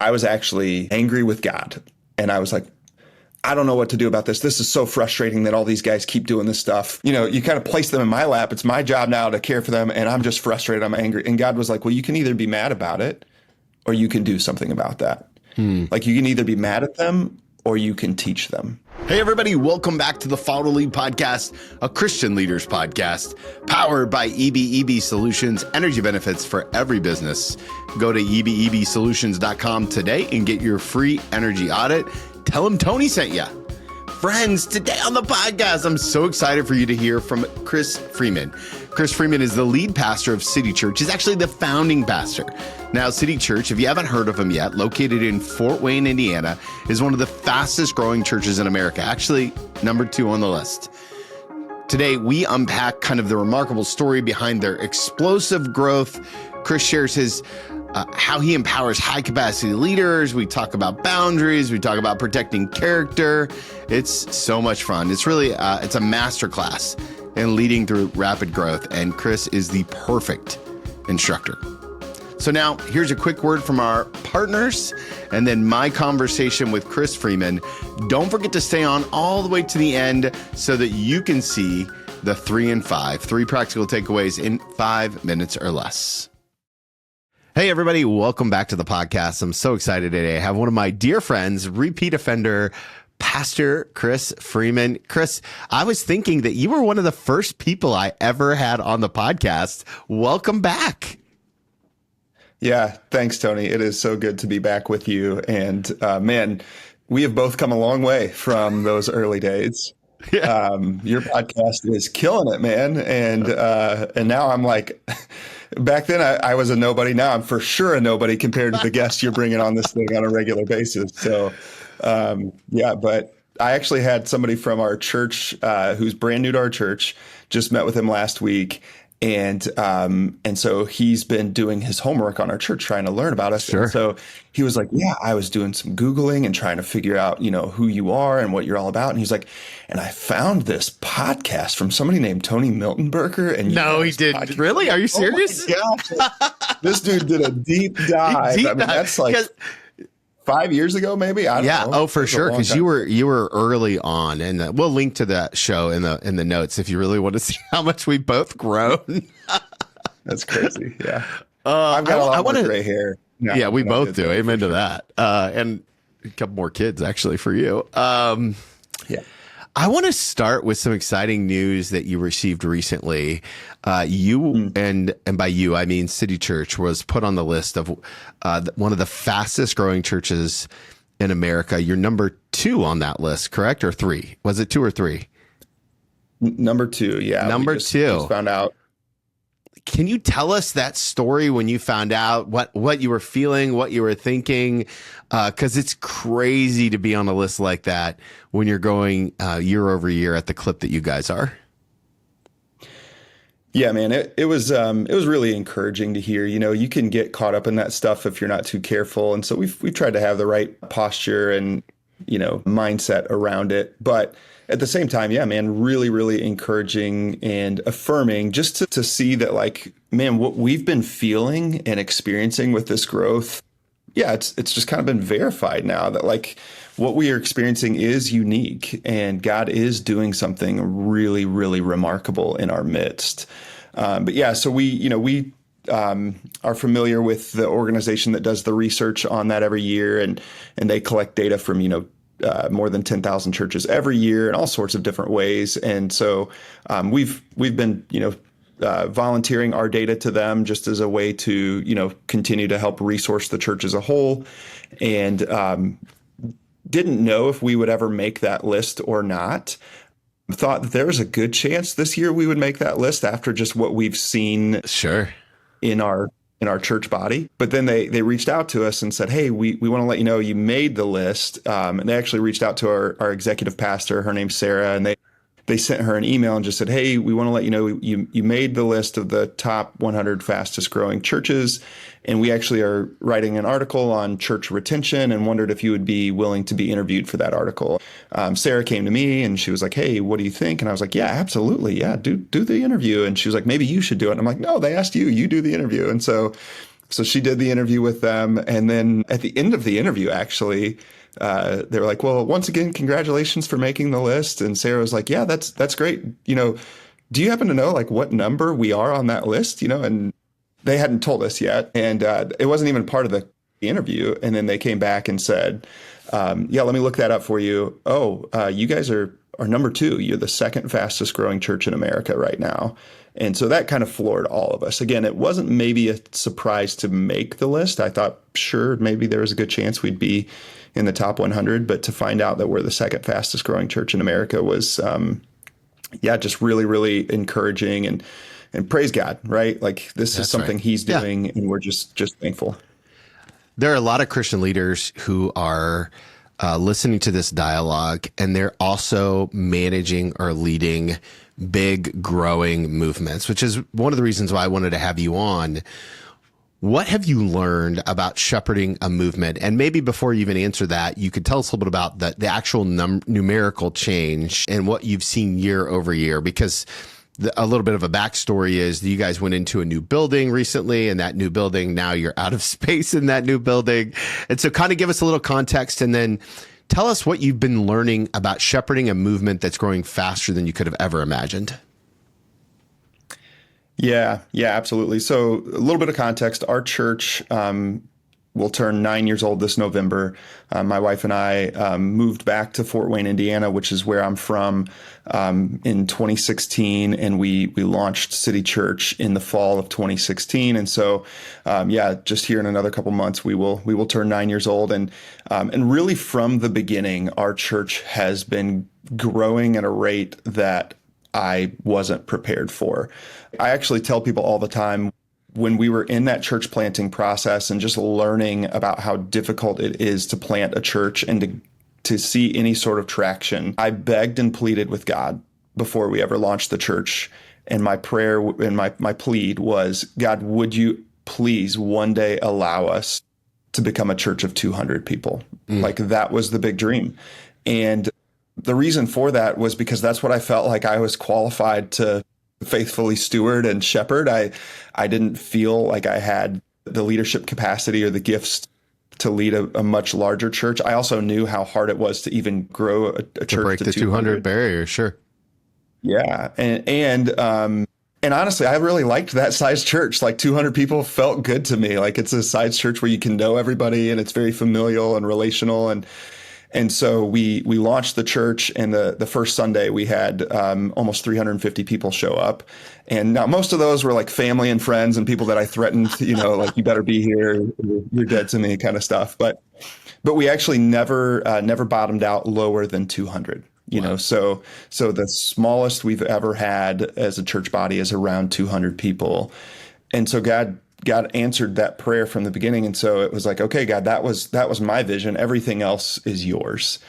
I was actually angry with God. And I was like, I don't know what to do about this. This is so frustrating that all these guys keep doing this stuff. You know, you kind of place them in my lap. It's my job now to care for them. And I'm just frustrated. I'm angry. And God was like, well, you can either be mad about it or you can do something about that. Like you can either be mad at them or you can teach them. Hey, everybody. Welcome back to the Follow to Lead podcast, a Christian leaders podcast powered by EBEB Solutions, energy benefits for every business. Go to ebebsolutions.com today and get your free energy audit. Tell them Tony sent you. Friends, today on the podcast, I'm so excited for you to hear from Chris Freeman. Chris Freeman is the lead pastor of City Church. He's actually the founding pastor. Now, City Church, if you haven't heard of him yet, located in Fort Wayne, Indiana, is one of the fastest growing churches in America, actually number 2 on the list. Today, we unpack kind of the remarkable story behind their explosive growth. Chris shares his how he empowers high capacity leaders. We talk about boundaries. We talk about protecting character. It's so much fun. It's really, it's a masterclass in leading through rapid growth. And Chris is the perfect instructor. So now here's a quick word from our partners and then my conversation with Chris Freeman. Don't forget to stay on all the way to the end so that you can see the 3 and 5, 3 practical takeaways in 5 minutes or less. Hey, everybody. Welcome back to the podcast. I'm so excited today. I have one of my dear friends, repeat offender, Pastor Chris Freeman. Chris, I was thinking that you were one of the first people I ever had on the podcast. Welcome back. Yeah, thanks, Tony. It is so good to be back with you. And man, we have both come a long way from those early days. Yeah. Your podcast is killing it, man. And now I'm like, back then I was a nobody. Now I'm for sure a nobody compared to the guests you're bringing on this thing on a regular basis. So yeah, but I actually had somebody from our church who's brand new to our church, just met with him last week. And so he's been doing his homework on our church, trying to learn about us. Sure. And so he was like, yeah, I was doing some Googling and trying to figure out, you know, who you are and what you're all about. And he's like, and I found this podcast from somebody named Tony Miltenberger. And no, he didn't. Really? Are you serious? Oh my gosh. This dude did a deep dive. I mean, that's like 5 years ago, maybe. I don't know. Oh, for sure. Because you were early on, and we'll link to that show in the notes if you really want to see how much we've both grown. That's crazy. Yeah, I've got a lot more gray hair. No, yeah, we both do. Amen to that. And a couple more kids actually for you. Yeah. I want to start with some exciting news that you received recently. And by you, I mean City Church was put on the list of one of the fastest growing churches in America. You're number 2 on that list, correct? Or 3? Was it 2 or 3? Number 2. Yeah. Number 2. Just found out. Can you tell us that story when you found out what you were feeling, what you were thinking? Because it's crazy to be on a list like that when you're going year over year at the clip that you guys are. Yeah, man, it was really encouraging to hear. You know, you can get caught up in that stuff if you're not too careful, and so we've tried to have the right posture and, you know, mindset around it, but at the same time, yeah, man, really, really encouraging and affirming just to see that, like, man, what we've been feeling and experiencing with this growth, yeah, it's just kind of been verified now that, like, what we are experiencing is unique and God is doing something really, really remarkable in our midst. But yeah, so we are familiar with the organization that does the research on that every year, and they collect data from, more than 10,000 churches every year in all sorts of different ways. And so we've been, volunteering our data to them just as a way to, continue to help resource the church as a whole. And didn't know if we would ever make that list or not. Thought that there was a good chance this year we would make that list after just what we've seen in our church body. But then they reached out to us and said, hey, we want to let you know you made the list. And they actually reached out to our executive pastor. Her name's Sarah. And they sent her an email and just said, hey, we want to let you know you made the list of the top 100 fastest growing churches. And we actually are writing an article on church retention and wondered if you would be willing to be interviewed for that article. Sarah came to me and she was like, hey, what do you think? And I was like, yeah, absolutely. Yeah, do the interview. And she was like, maybe you should do it. And I'm like, no, they asked you do the interview. And so So she did the interview with them. And then at the end of the interview, actually, they were like, well, once again, congratulations for making the list. And Sarah was like, yeah, that's great. Do you happen to know like what number we are on that list? And they hadn't told us yet. And it wasn't even part of the interview. And then they came back and said, yeah, let me look that up for you. Oh, you guys are number 2. You're the second fastest growing church in America right now. And so that kind of floored all of us. Again, it wasn't maybe a surprise to make the list. I thought, sure, maybe there was a good chance we'd be in the top 100, but to find out that we're the second fastest growing church in America was, just really, really encouraging and praise God, right? Like this is something he's doing and we're just thankful. There are a lot of Christian leaders who are listening to this dialogue, and they're also managing or leading big growing movements, which is one of the reasons why I wanted to have you on. What have you learned about shepherding a movement? And maybe before you even answer that, you could tell us a little bit about the actual numerical change and what you've seen year over year, because a little bit of a backstory is that you guys went into a new building recently, and that new building, now you're out of space in that new building. And so kind of give us a little context, and then tell us what you've been learning about shepherding a movement that's growing faster than you could have ever imagined. Yeah, absolutely. So a little bit of context. Our church will turn 9 years old this November. My wife and I moved back to Fort Wayne, Indiana, which is where I'm from, in 2016, and we launched City Church in the fall of 2016. And so, just here in another couple months, we will turn 9 years old. And really from the beginning, our church has been growing at a rate that I wasn't prepared for. I actually tell people all the time, when we were in that church planting process and just learning about how difficult it is to plant a church and to see any sort of traction, I begged and pleaded with God before we ever launched the church. And my prayer and my plead was, God, would you please one day allow us to become a church of 200 people? Like that was the big dream. And the reason for that was because that's what I felt like I was qualified to faithfully steward and shepherd. I didn't feel like I had the leadership capacity or the gifts to lead a much larger church. I also knew how hard it was to even grow a church to break the 200 barrier. Sure. Yeah. And honestly, I really liked that size church. Like 200 people felt good to me. Like it's a size church where you can know everybody and it's very familial and relational. And so we launched the church, and the first Sunday we had almost 350 people show up. And now most of those were like family and friends and people that I threatened, like you better be here, you're dead to me kind of stuff. But we actually never bottomed out lower than 200. Wow. So the smallest we've ever had as a church body is around 200 people. And so God answered that prayer from the beginning. And so it was like, okay, God, that was my vision. Everything else is yours.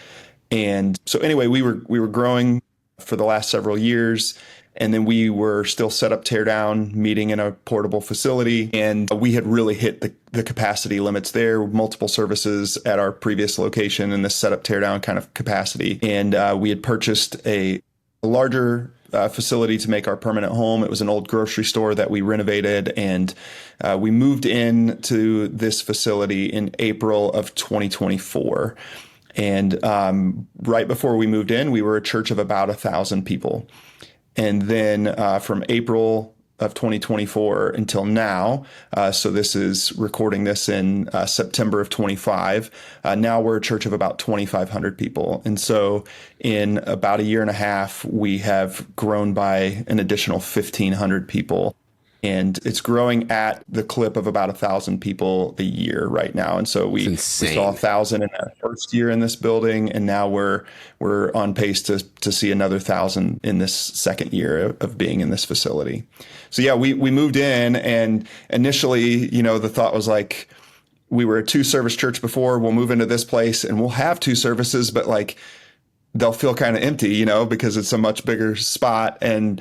And so anyway, we were growing for the last several years. And then we were still set up, tear down, meeting in a portable facility. And we had really hit the capacity limits there, multiple services at our previous location in this set up, tear down kind of capacity. And we had purchased a larger facility to make our permanent home. It was an old grocery store that we renovated, and we moved in to this facility in April of 2024. And right before we moved in, we were a church of about 1,000 people. And then from April of 2024 until now, so this is recording this in September of 25, now we're a church of about 2,500 people. And so in about a year and a half, we have grown by an additional 1,500 people. And it's growing at the clip of about 1,000 people a year right now. And so we saw 1,000 in our first year in this building, and now we're on pace to see another 1,000 in this second year of being in this facility. So yeah, we moved in, and initially, the thought was like, we were a 2-service church before. We'll move into this place and we'll have 2 services, but like they'll feel kind of empty, because it's a much bigger spot. And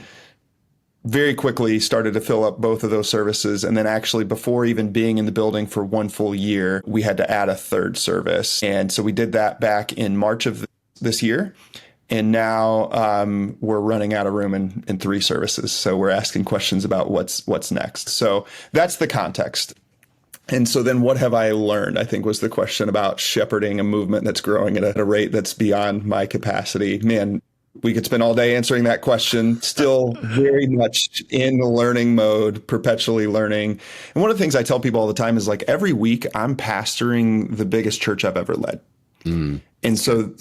very quickly started to fill up both of those services. And then actually before even being in the building for 1 full year, we had to add a 3rd service. And so we did that back in March of this year. And now we're running out of room in 3 services. So we're asking questions about what's next. So that's the context. And so then what have I learned? I think was the question about shepherding a movement that's growing at a rate that's beyond my capacity. Man, we could spend all day answering that question. Still very much in learning mode, perpetually learning. And one of the things I tell people all the time is like every week I'm pastoring the biggest church I've ever led. And so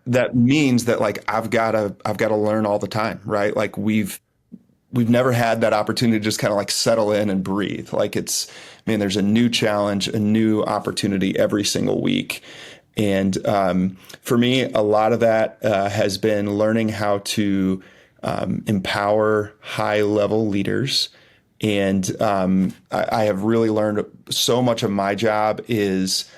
that means that like I've got to learn all the time, right? Like we've never had that opportunity to just kind of like settle in and breathe. Like there's a new challenge, a new opportunity every single week. And for me, a lot of that has been learning how to empower high-level leaders. And I have really learned so much of my job is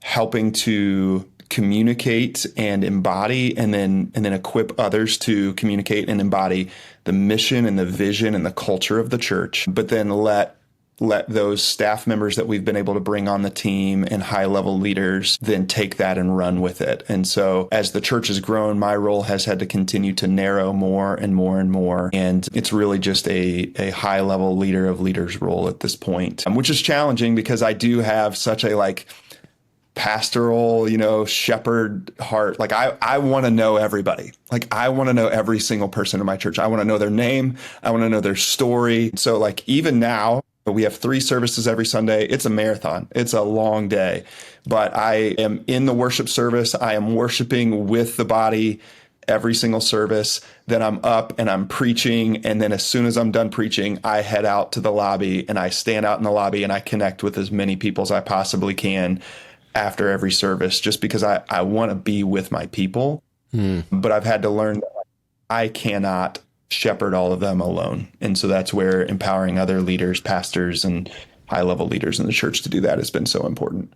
helping to communicate and embody, and then equip others to communicate and embody the mission and the vision and the culture of the church, but then let those staff members that we've been able to bring on the team and high level leaders then take that and run with it. And so as the church has grown, my role has had to continue to narrow more and more and more. And it's really just a high level leader of leaders role at this point, which is challenging because I do have such a like pastoral, shepherd heart. Like I want to know everybody. Like I want to know every single person in my church. I want to know their name. I want to know their story. So like even now, we have 3 services every Sunday. It's a marathon. It's a long day, but I am in the worship service. I am worshiping with the body every single service. Then I'm up and I'm preaching. And then as soon as I'm done preaching, I head out to the lobby and I stand out in the lobby and I connect with as many people as I possibly can after every service, just because I want to be with my people. But I've had to learn that I cannot shepherd all of them alone. And so that's where empowering other leaders, pastors, and high-level leaders in the church to do that has been so important.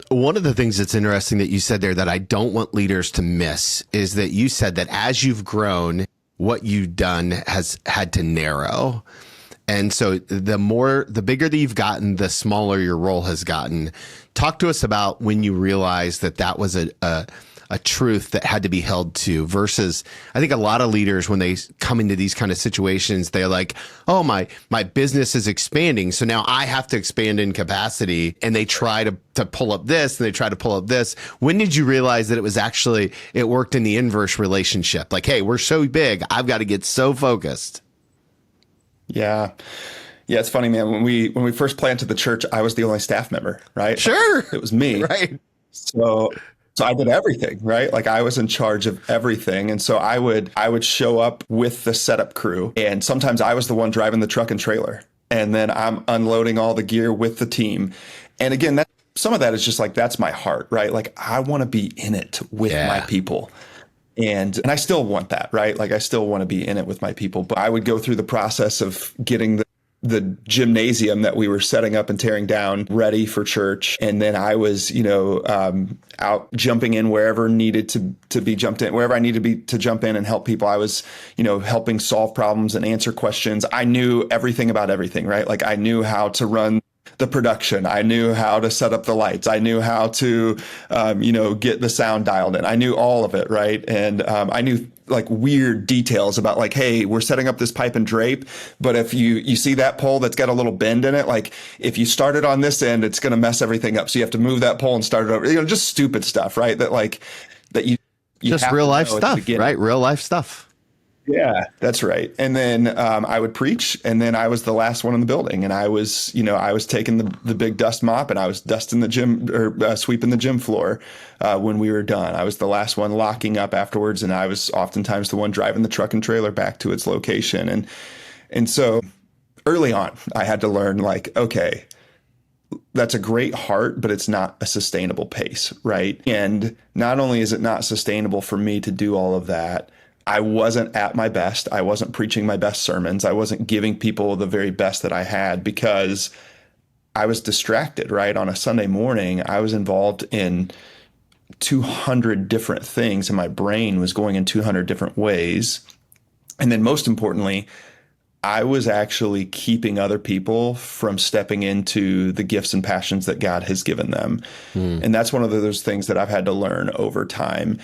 One of the things that's interesting that you said there that I don't want leaders to miss is that you said that as you've grown, what you've done has had to narrow. And so the bigger that you've gotten, the smaller your role has gotten. Talk to us about when you realized that was a truth that had to be held to versus I think a lot of leaders, when they come into these kind of situations, they're like, oh, my business is expanding. So now I have to expand in capacity. And they try to pull up this and they try to pull up this. When did you realize that it worked in the inverse relationship? Like, hey, we're so big. I've got to get so focused. Yeah. Yeah, it's funny, man. When we first planted the church, I was the only staff member, right? Sure. It was me. Right. So I did everything, right? Like I was in charge of everything. And so I would show up with the setup crew. And sometimes I was the one driving the truck and trailer. And then I'm unloading all the gear with the team. And again, some of that is just like, that's my heart, right? Like I want to be in it with my people. And I still want that, right? Like I still want to be in it with my people. But I would go through the process of getting the gymnasium that we were setting up and tearing down ready for church. And then I was, out jumping in wherever needed to be jumped in, wherever I needed to jump in and help people. I was, helping solve problems and answer questions. I knew everything about everything, right? Like I knew how to run the production. I knew how to set up the lights. I knew how to, get the sound dialed in. I knew all of it, right? And I knew like weird details about like, hey, we're setting up this pipe and drape, but if you see that pole that's got a little bend in it, like if you start it on this end, it's going to mess everything up. So you have to move that pole and start it over. Just stupid stuff, right? That you just real life stuff, right? Real life stuff. Yeah, that's right. And then I would preach, and then I was the last one in the building, and I was taking the big dust mop, and I was dusting the gym or sweeping the gym floor when we were done. I was the last one locking up afterwards, and I was oftentimes the one driving the truck and trailer back to its location. And so early on, I had to learn like, okay, that's a great heart, but it's not a sustainable pace, right? And not only is it not sustainable for me to do all of that, I wasn't at my best. I wasn't preaching my best sermons. I wasn't giving people the very best that I had because I was distracted, right? On a Sunday morning, I was involved in 200 different things and my brain was going in 200 different ways. And then most importantly, I was actually keeping other people from stepping into the gifts and passions that God has given them. And that's one of those things that I've had to learn over time.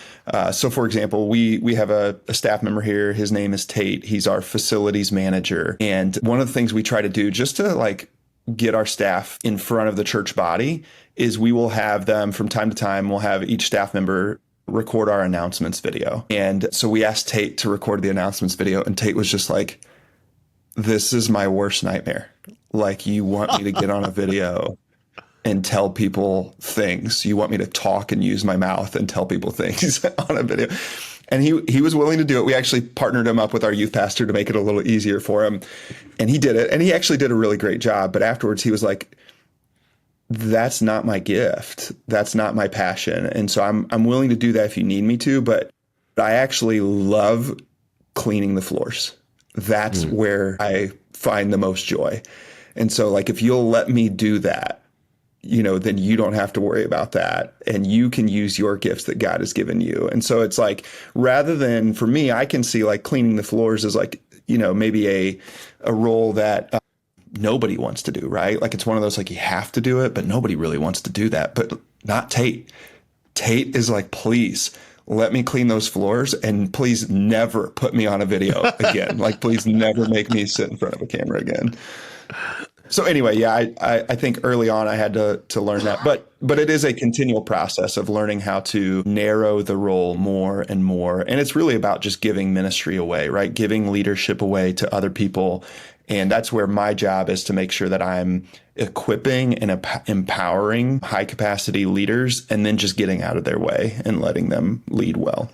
So for example, we have a staff member here. His name is Tate. He's our facilities manager. And one of the things we try to do just to like get our staff in front of the church body is we will have them from time to time, we'll have each staff member record our announcements video. And so we asked Tate to record the announcements video, and Tate was just like, this is my worst nightmare. Like, you want me to get on a video and tell people things. You want me to talk and use my mouth and tell people things on a video. And he was willing to do it. We actually partnered him up with our youth pastor to make it a little easier for him. And he did it. And he actually did a really great job. But afterwards he was like, that's not my gift. That's not my passion. And so I'm willing to do that if you need me to, but I actually love cleaning the floors. That's where I find the most joy. And so, like, if you'll let me do that, then you don't have to worry about that. And you can use your gifts that God has given you. And so it's like, rather than, for me, I can see like cleaning the floors as like, maybe a role that nobody wants to do, right? Like, it's one of those, like, you have to do it, but nobody really wants to do that. But not Tate. Tate is like, please let me clean those floors, and please never put me on a video again. Like, please never make me sit in front of a camera again. So anyway, yeah, I think early on I had to learn that, but it is a continual process of learning how to narrow the role more and more. And it's really about just giving ministry away, right? Giving leadership away to other people. And that's where my job is, to make sure that I'm equipping and empowering high capacity leaders, and then just getting out of their way and letting them lead well.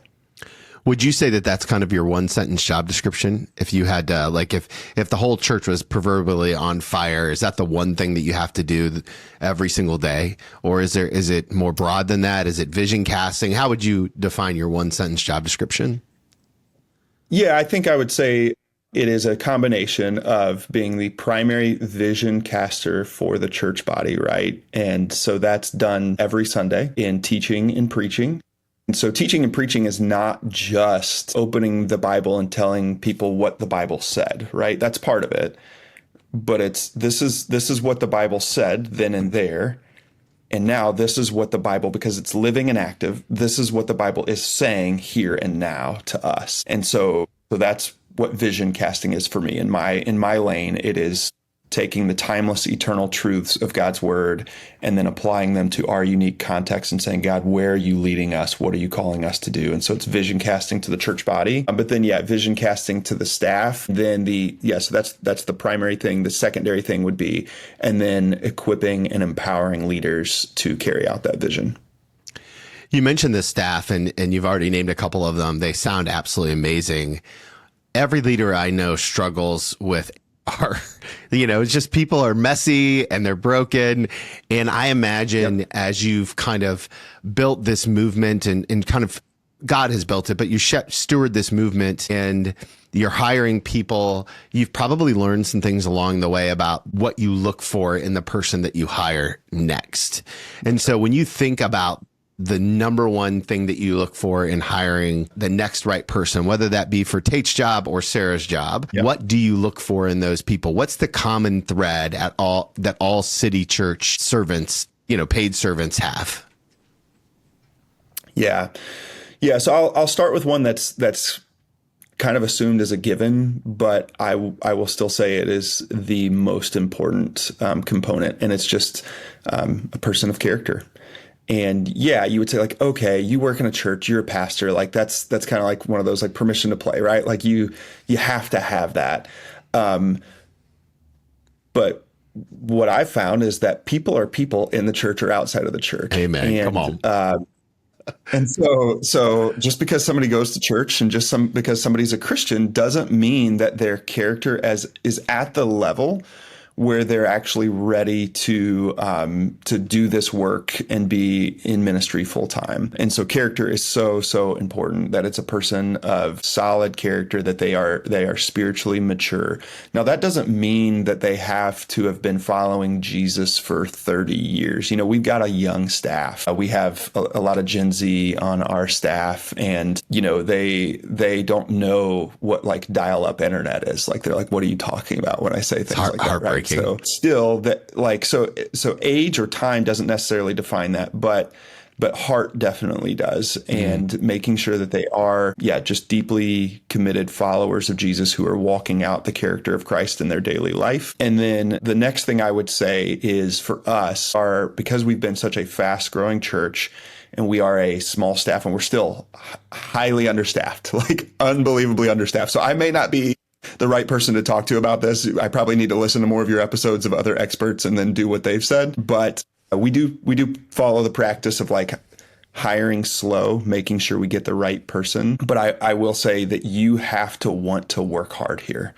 Would you say that that's kind of your one sentence job description? If you had to, like, if the whole church was proverbially on fire, is that the one thing that you have to do every single day? Or is it more broad than that? Is it vision casting? How would you define your one sentence job description? Yeah, I think I would say it is a combination of being the primary vision caster for the church body, right? And so that's done every Sunday in teaching and preaching. And so teaching and preaching is not just opening the Bible and telling people what the Bible said, right? That's part of it. But this is what the Bible said then and there. And now this is what the Bible, because it's living and active, this is what the Bible is saying here and now to us. And so that's what vision casting is for me. In my lane, it is taking the timeless, eternal truths of God's word and then applying them to our unique context and saying, God, where are you leading us? What are you calling us to do? And so it's vision casting to the church body, but then, vision casting to the staff. Then so that's the primary thing. The secondary thing would be, and then equipping and empowering leaders to carry out that vision. You mentioned the staff, and you've already named a couple of them. They sound absolutely amazing. Every leader I know struggles with it's just people are messy and they're broken. And I imagine as you've kind of built this movement and kind of God has built it, but you steward this movement and you're hiring people, you've probably learned some things along the way about what you look for in the person that you hire next. And so when you think about the number one thing that you look for in hiring the next right person, whether that be for Tate's job or Sarah's job, what do you look for in those people? What's the common thread that all city church servants, paid servants have? Yeah. So I'll start with one that's kind of assumed as a given, but I will still say it is the most important component, and it's just a person of character. And you would say, like, okay, you work in a church, you're a pastor, like that's kind of like one of those, like, permission to play, right? Like you have to have that. But what I've found is that people are people in the church or outside of the church. Amen. And, come on. And so just because somebody goes to church and because somebody's a Christian doesn't mean that their character is at the level where they're actually ready to do this work and be in ministry full time. And so character is so important, that it's a person of solid character, that they are spiritually mature. Now, that doesn't mean that they have to have been following Jesus for 30 years. We've got a young staff. We have a lot of Gen Z on our staff, and they don't know what, like, dial-up internet is. Like, they're like, what are you talking about when I say things like that, right? So still that, like, so age or time doesn't necessarily define that, but but heart definitely does. And making sure that they are, just deeply committed followers of Jesus who are walking out the character of Christ in their daily life. And then the next thing I would say is for us because we've been such a fast growing church and we are a small staff and we're still highly understaffed, like unbelievably understaffed. So I may not be the right person to talk to about this. I probably need to listen to more of your episodes of other experts and then do what they've said. But we do follow the practice of like hiring slow, making sure we get the right person. But I will say that you have to want to work hard here.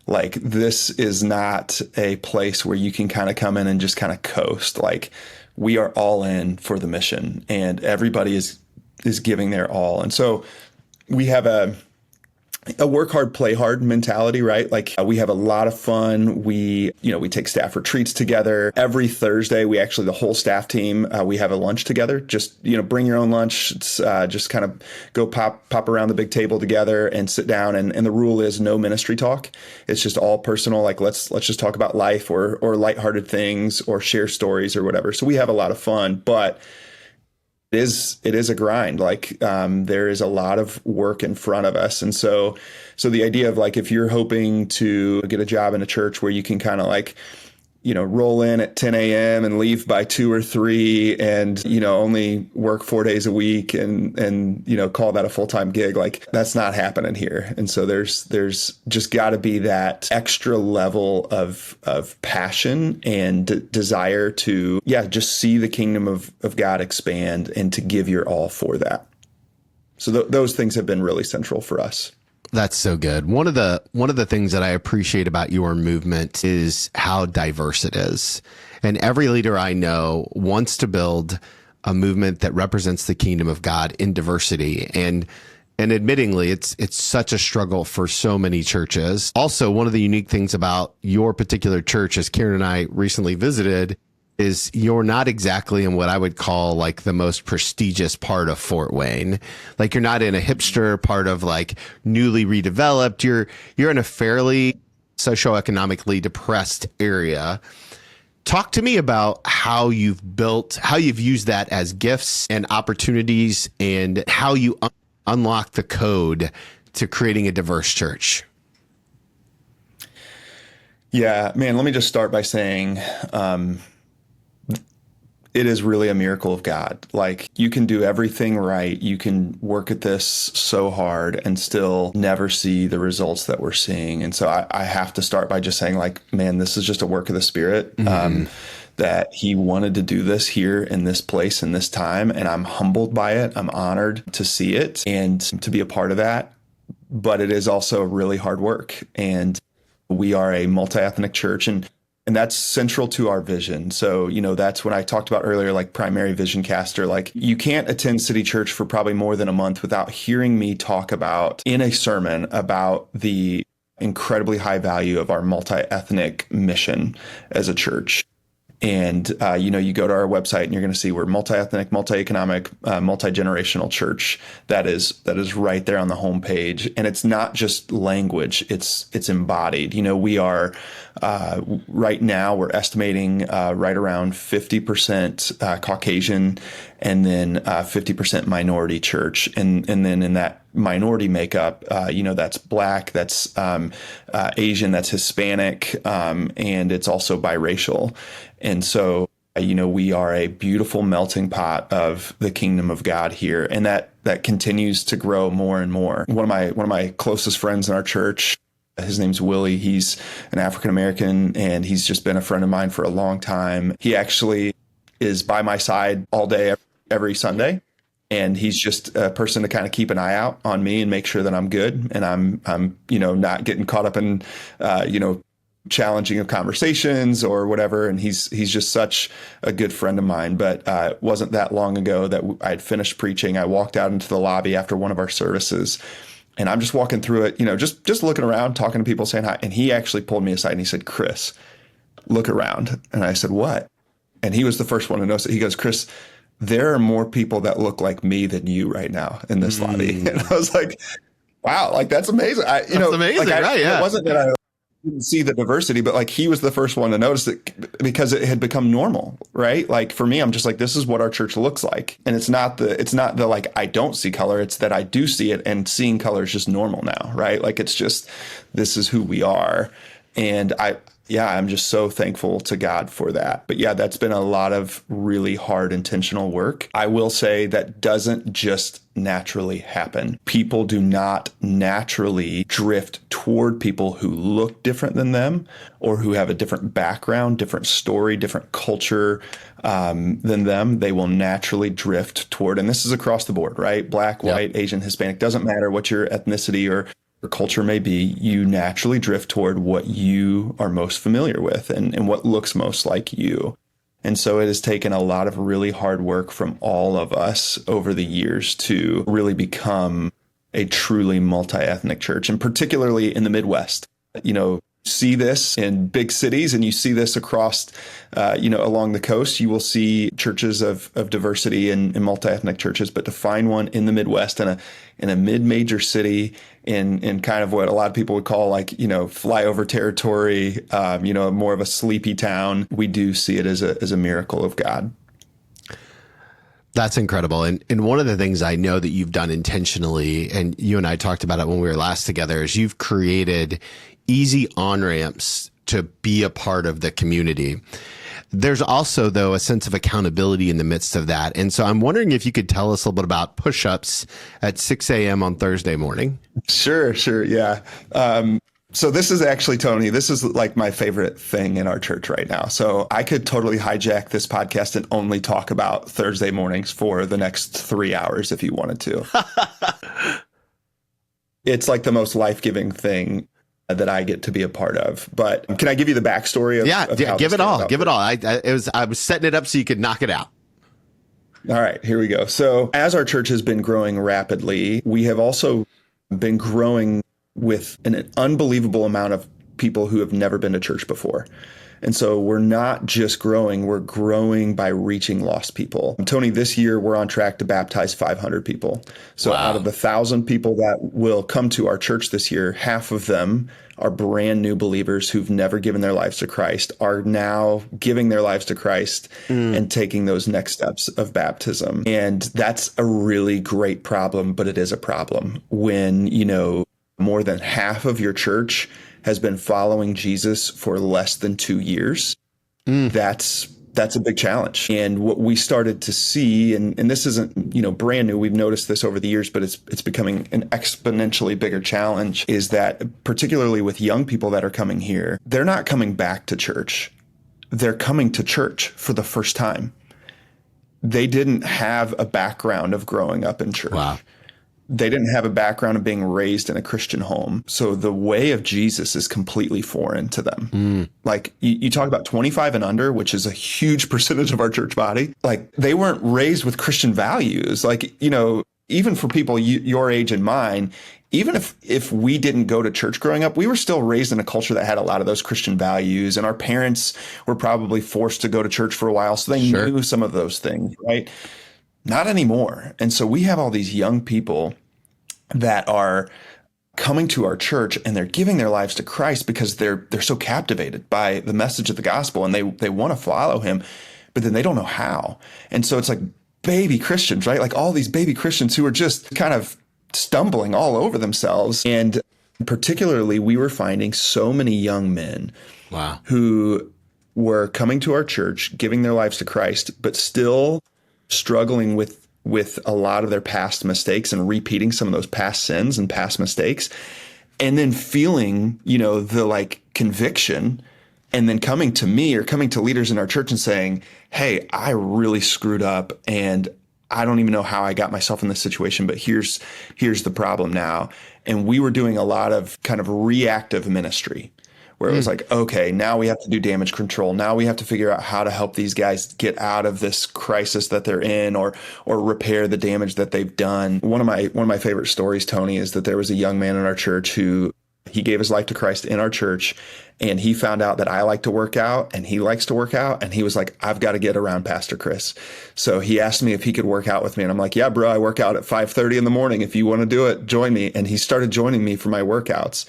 Like, this is not a place where you can kind of come in and just kind of coast. Like, we are all in for the mission and everybody is giving their all. And so we have a work hard, play hard mentality, right? Like we have a lot of fun. We take staff retreats together. Every Thursday, the whole staff team, we have a lunch together. Just, bring your own lunch. It's just kind of go pop around the big table together and sit down. And the rule is no ministry talk. It's just all personal. Like let's just talk about life or lighthearted things or share stories or whatever. So we have a lot of fun, but it is a grind. Like there is a lot of work in front of us. And so the idea of like, if you're hoping to get a job in a church where you can kind of like, roll in at 10 a.m. and leave by 2 or 3 and, only work 4 days a week and call that a full-time gig, like that's not happening here. And so there's just got to be that extra level of passion and desire to, just see the kingdom of God expand and to give your all for that. So those things have been really central for us. That's so good. One of the things that I appreciate about your movement is how diverse it is. And every leader I know wants to build a movement that represents the kingdom of God in diversity. And admittingly, it's such a struggle for so many churches. Also, one of the unique things about your particular church, as Karen and I recently visited, is you're not exactly in what I would call like the most prestigious part of Fort Wayne. Like you're not in a hipster part of like newly redeveloped. You're in a fairly socioeconomically depressed area. Talk to me about how you've used that as gifts and opportunities and how you unlock the code to creating a diverse church. Yeah, man, let me just start by saying, it is really a miracle of God. Like you can do everything right. You can work at this so hard and still never see the results that we're seeing. And so I have to start by just saying like, man, this is just a work of the Spirit, that he wanted to do this here in this place in this time. And I'm humbled by it. I'm honored to see it and to be a part of that. But it is also really hard work. And we are a multi-ethnic church and that's central to our vision. So, that's when I talked about earlier, like primary vision caster, like you can't attend City Church for probably more than a month without hearing me talk about in a sermon about the incredibly high value of our multi-ethnic mission as a church. And, you go to our website and you're going to see we're multi-ethnic, multi-economic, multi-generational church. That is right there on the homepage. And it's not just language, it's embodied. We are, right now we're estimating, right around 50%, Caucasian and then, 50% minority church. And then in that minority makeup, that's Black, that's, Asian, that's Hispanic, and it's also biracial. And so, we are a beautiful melting pot of the kingdom of God here. And that continues to grow more and more. One of my closest friends in our church, his name's Willie. He's an African-American and he's just been a friend of mine for a long time. He actually is by my side all day, every Sunday. And he's just a person to kind of keep an eye out on me and make sure that I'm good. And I'm not getting caught up in, challenging of conversations or whatever. And he's just such a good friend of mine. But it wasn't that long ago that I had finished preaching. I walked out into the lobby after one of our services and I'm just walking through it, just looking around, talking to people, saying hi. And he actually pulled me aside and he said, "Chris, look around." And I said, "What?" And he was the first one to notice it. He goes, "Chris, there are more people that look like me than you right now in this lobby." And I was like, wow, like that's amazing. That's amazing, right? Yeah. It wasn't that didn't see the diversity, but like he was the first one to notice it because it had become normal, right? Like for me, I'm just like, this is what our church looks like. And it's not the like, I don't see color. It's that I do see it, and seeing color is just normal now, right? Like it's just, this is who we are. And I'm just so thankful to God for that. But yeah, that's been a lot of really hard intentional work. I will say that doesn't just naturally happen. People do not naturally drift toward people who look different than them or who have a different background, different story, different culture than them. They will naturally drift toward, and this is across the board, right? Black, white, Asian, Hispanic, doesn't matter what your ethnicity or culture may be, you naturally drift toward what you are most familiar with and what looks most like you. And so it has taken a lot of really hard work from all of us over the years to really become a truly multi-ethnic church, and particularly in the Midwest. See this in big cities, and you see this across, along the coast. You will see churches of diversity and multi-ethnic churches, but to find one in the Midwest in a mid-major city in kind of what a lot of people would call like, flyover territory, more of a sleepy town, we do see it as a miracle of God. That's incredible. And one of the things I know that you've done intentionally, and you and I talked about it when we were last together, is you've created easy on-ramps to be a part of the community. There's also, though, a sense of accountability in the midst of that. And so I'm wondering if you could tell us a little bit about pushups at 6 a.m. on Thursday morning. Sure. Yeah. So this is actually, Tony, this is like my favorite thing in our church right now. So I could totally hijack this podcast and only talk about Thursday mornings for the next 3 hours if you wanted to. It's like the most life-giving thing that I get to be a part of. But can I give you the backstory of how give it all. Give it all. I was setting it up so you could knock it out. All right, here we go. So as our church has been growing rapidly, we have also been growing with an unbelievable amount of people who have never been to church before. And so we're not just growing, we're growing by reaching lost people. Tony, this year we're on track to baptize 500 people. So wow. Out of the 1,000 people that will come to our church this year, half of them are brand new believers who've never given their lives to Christ, are now giving their lives to Christ and taking those next steps of baptism. And that's a really great problem, but it is a problem when, more than half of your church has been following Jesus for less than 2 years. That's a big challenge. And what we started to see, and this isn't, brand new, we've noticed this over the years, but it's becoming an exponentially bigger challenge, is that particularly with young people that are coming here, they're not coming back to church. They're coming to church for the first time. They didn't have a background of growing up in church. Wow. They didn't have a background of being raised in a Christian home. So the way of Jesus is completely foreign to them. Like you talk about 25 and under, which is a huge percentage of our church body. Like they weren't raised with Christian values. Like, even for people your age and mine, even if we didn't go to church growing up, we were still raised in a culture that had a lot of those Christian values. And our parents were probably forced to go to church for a while. So they knew some of those things, right? Not anymore. And so we have all these young people that are coming to our church and they're giving their lives to Christ because they're so captivated by the message of the gospel and they want to follow him, but then they don't know how. And so it's like baby Christians, right? Like all these baby Christians who are just kind of stumbling all over themselves. And particularly we were finding so many young men who were coming to our church, giving their lives to Christ, but still struggling with a lot of their past mistakes and repeating some of those past sins and past mistakes, and then feeling, the like conviction, and then coming to me or coming to leaders in our church and saying, hey, I really screwed up and I don't even know how I got myself in this situation, but here's the problem now. And we were doing a lot of kind of reactive ministry, where it was like, okay, now we have to do damage control. Now we have to figure out how to help these guys get out of this crisis that they're in, or repair the damage that they've done. One of my favorite stories, Tony, is that there was a young man in our church who he gave his life to Christ in our church, and he found out that I like to work out and he likes to work out, and he was like, I've got to get around Pastor Chris. So he asked me if he could work out with me, and I'm like, yeah, bro, I work out at 5:30 in the morning. If you want to do it, join me. And he started joining me for my workouts.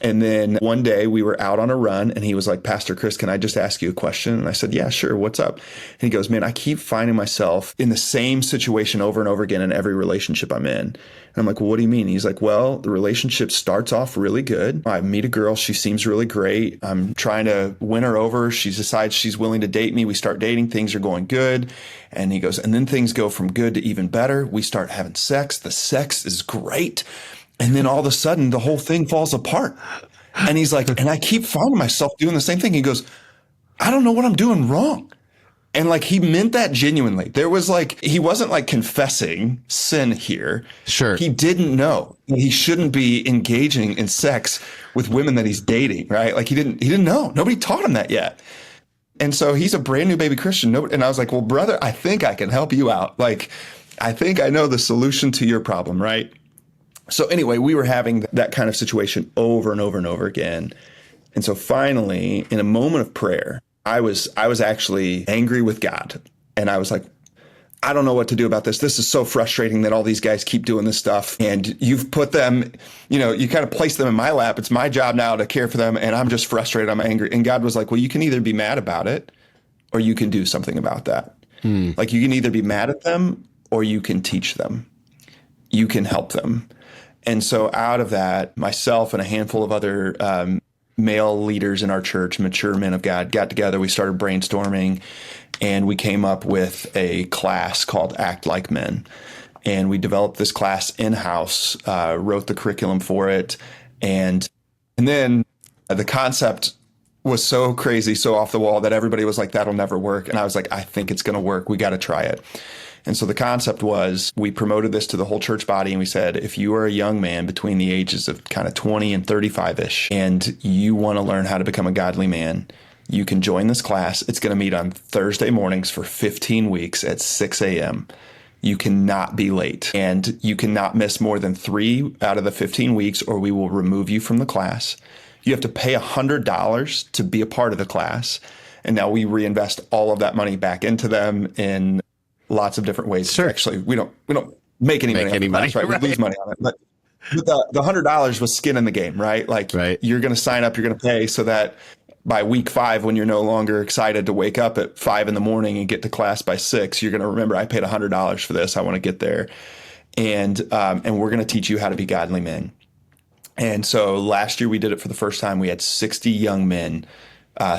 And then one day we were out on a run and he was like, Pastor Chris, can I just ask you a question? And I said, yeah, sure. What's up? And he goes, man, I keep finding myself in the same situation over and over again in every relationship I'm in. And I'm like, well, what do you mean? He's like, well, the relationship starts off really good. I meet a girl. She seems really great. I'm trying to win her over. She decides she's willing to date me. We start dating. Things are going good. And he goes, and then things go from good to even better. We start having sex. The sex is great. And then all of a sudden, the whole thing falls apart. And he's like, and I keep finding myself doing the same thing. He goes, I don't know what I'm doing wrong. And like, he meant that genuinely. There was like, he wasn't like confessing sin here. Sure. He didn't know he shouldn't be engaging in sex with women that he's dating, right? Like he didn't know. Nobody taught him that yet. And so he's a brand new baby Christian. And I was like, well, brother, I think I can help you out. Like, I think I know the solution to your problem, right? So anyway, we were having that kind of situation over and over and over again. And so finally, in a moment of prayer, I was actually angry with God. And I was like, I don't know what to do about this. This is so frustrating that all these guys keep doing this stuff. And you've put them, you kind of place them in my lap. It's my job now to care for them. And I'm just frustrated. I'm angry. And God was like, well, you can either be mad about it or you can do something about that. Like you can either be mad at them or you can teach them. You can help them. And so out of that, myself and a handful of other male leaders in our church, mature men of God, got together. We started brainstorming and we came up with a class called Act Like Men. And we developed this class in-house, wrote the curriculum for it. And then the concept was so crazy, so off the wall that everybody was like, that'll never work. And I was like, I think it's going to work. We got to try it. And so the concept was we promoted this to the whole church body and we said, if you are a young man between the ages of kind of 20 and 35-ish and you want to learn how to become a godly man, you can join this class. It's going to meet on Thursday mornings for 15 weeks at 6 a.m. You cannot be late and you cannot miss more than 3 out of the 15 weeks or we will remove you from the class. You have to pay $100 to be a part of the class. And now we reinvest all of that money back into them in lots of different ways. Sure. Actually, we don't make any money on the class, right? Right. We lose money on it. But the $100 was skin in the game, right? Like You're going to sign up, you're going to pay so that by week 5, when you're no longer excited to wake up at 5 a.m. and get to class by 6, you're going to remember I paid $100 for this. I want to get there. And we're going to teach you how to be godly men. And so last year we did it for the first time. We had 60 young men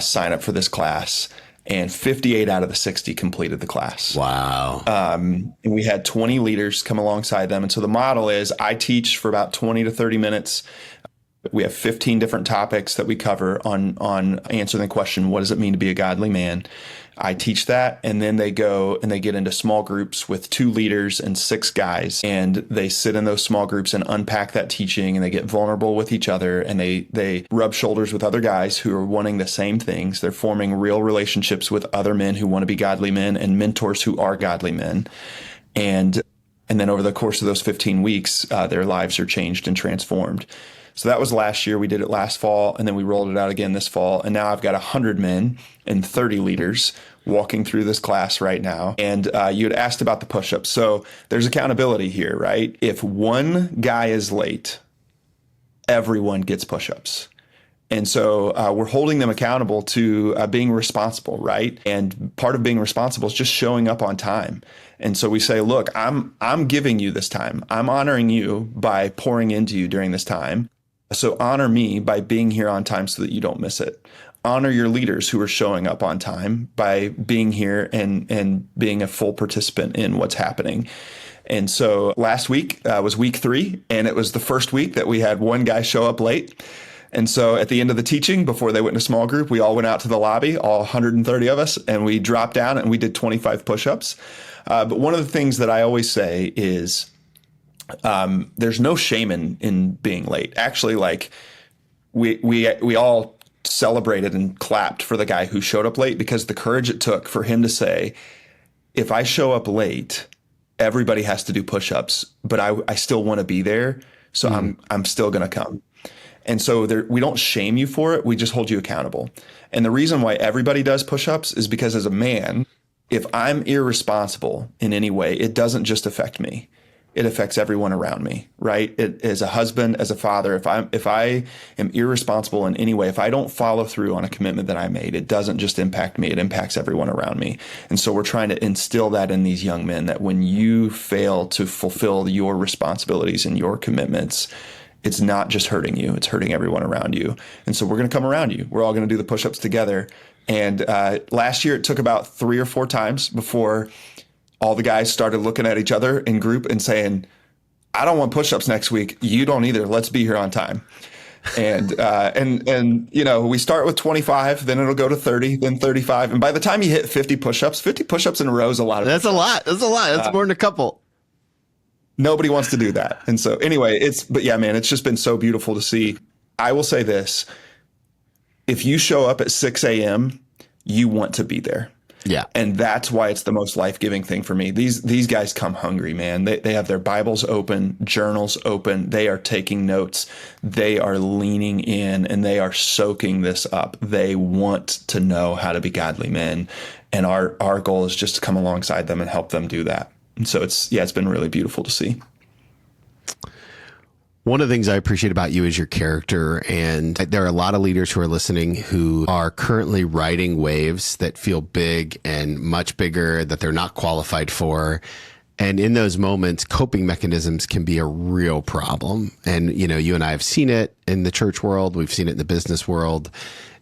sign up for this class. And 58 out of the 60 completed the class. Wow. And we had 20 leaders come alongside them. And so the model is I teach for about 20 to 30 minutes. We have 15 different topics that we cover on answering the question, what does it mean to be a godly man? I teach that, and then they go and they get into small groups with 2 leaders and 6 guys, and they sit in those small groups and unpack that teaching, and they get vulnerable with each other, and they rub shoulders with other guys who are wanting the same things. They're forming real relationships with other men who want to be godly men and mentors who are godly men. And then over the course of those 15 weeks, their lives are changed and transformed. So that was last year. We did it last fall, and then we rolled it out again this fall. And now I've got 100 men and 30 leaders walking through this class right now. And you had asked about the push-ups. So there's accountability here, right? If one guy is late, everyone gets push-ups. And so we're holding them accountable to being responsible, right? And part of being responsible is just showing up on time. And so we say, look, I'm giving you this time. I'm honoring you by pouring into you during this time. So honor me by being here on time so that you don't miss it. Honor your leaders who are showing up on time by being here and being a full participant in what's happening. And so last week was week 3, and it was the first week that we had one guy show up late. And so at the end of the teaching, before they went into small group, we all went out to the lobby, all 130 of us, and we dropped down and we did 25 push-ups. But one of the things that I always say is there's no shame in being late. Actually, like we all celebrated and clapped for the guy who showed up late, because the courage it took for him to say, if I show up late, everybody has to do push-ups, but I still want to be there. So I'm still going to come. And so we don't shame you for it. We just hold you accountable. And the reason why everybody does push-ups is because as a man, if I'm irresponsible in any way, it doesn't just affect me. it affects everyone around me, right? As a husband, as a father, if I am irresponsible in any way, if I don't follow through on a commitment that I made, it doesn't just impact me, it impacts everyone around me. And so we're trying to instill that in these young men, that when you fail to fulfill your responsibilities and your commitments, it's not just hurting you, it's hurting everyone around you. And so we're going to come around you. We're all going to do the push-ups together. And last year, it took about 3 or 4 times before all the guys started looking at each other in group and saying, I don't want push-ups next week. You don't either. Let's be here on time. And we start with 25, then it'll go to 30, then 35. And by the time you hit 50 push-ups in a row is a lot of That's push-ups. a lot. That's a lot. That's more than a couple. Nobody wants to do that. And so anyway, but yeah, man, it's just been so beautiful to see. I will say this. If you show up at 6 a.m., you want to be there. Yeah. And that's why it's the most life-giving thing for me. These guys come hungry, man. They have their Bibles open, journals open. They are taking notes. They are leaning in and they are soaking this up. They want to know how to be godly men. And our goal is just to come alongside them and help them do that. And so it's been really beautiful to see. One of the things I appreciate about you is your character. And there are a lot of leaders who are listening who are currently riding waves that feel big and much bigger that they're not qualified for. And in those moments, coping mechanisms can be a real problem. And, you and I have seen it in the church world. We've seen it in the business world,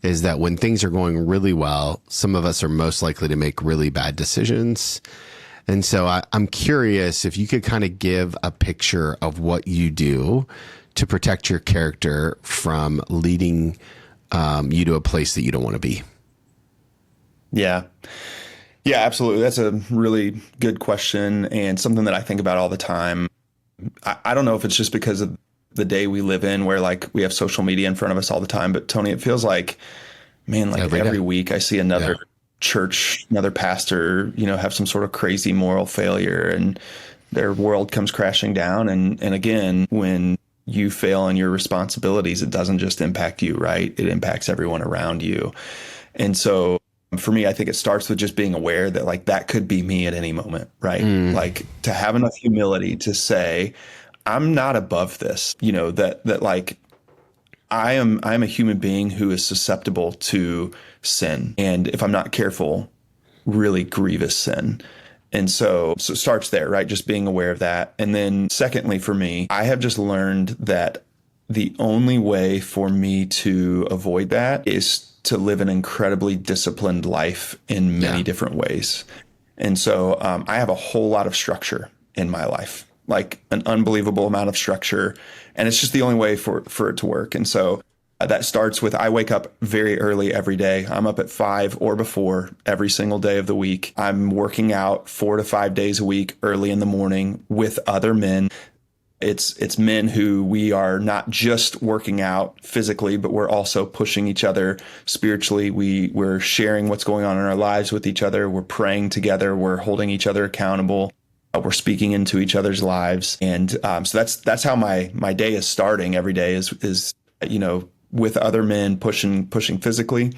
is that when things are going really well, some of us are most likely to make really bad decisions. And so I'm curious if you could kind of give a picture of what you do to protect your character from leading you to a place that you don't want to be. Yeah. Yeah, absolutely. That's a really good question and something that I think about all the time. I don't know if it's just because of the day we live in where we have social media in front of us all the time, but Tony, it feels like, man, every week I see another church, another pastor, have some sort of crazy moral failure and their world comes crashing down. And again, when you fail in your responsibilities, it doesn't just impact you, right? It impacts everyone around you. And so for me, I think it starts with just being aware that that could be me at any moment, right? To have enough humility to say, I'm not above this, that I'm a human being who is susceptible to sin. And if I'm not careful, really grievous sin. And so it starts there, right? Just being aware of that. And then secondly, for me, I have just learned that the only way for me to avoid that is to live an incredibly disciplined life in many different ways. And so I have a whole lot of structure in my life, an unbelievable amount of structure. And it's just the only way for it to work. And so that starts with, I wake up very early every day. I'm up at 5 or before every single day of the week. I'm working out 4 to 5 days a week early in the morning with other men. It's men who we are not just working out physically, but we're also pushing each other spiritually. We're sharing what's going on in our lives with each other. We're praying together. We're holding each other accountable. We're speaking into each other's lives. And so that's how my day is starting every day is with other men pushing physically.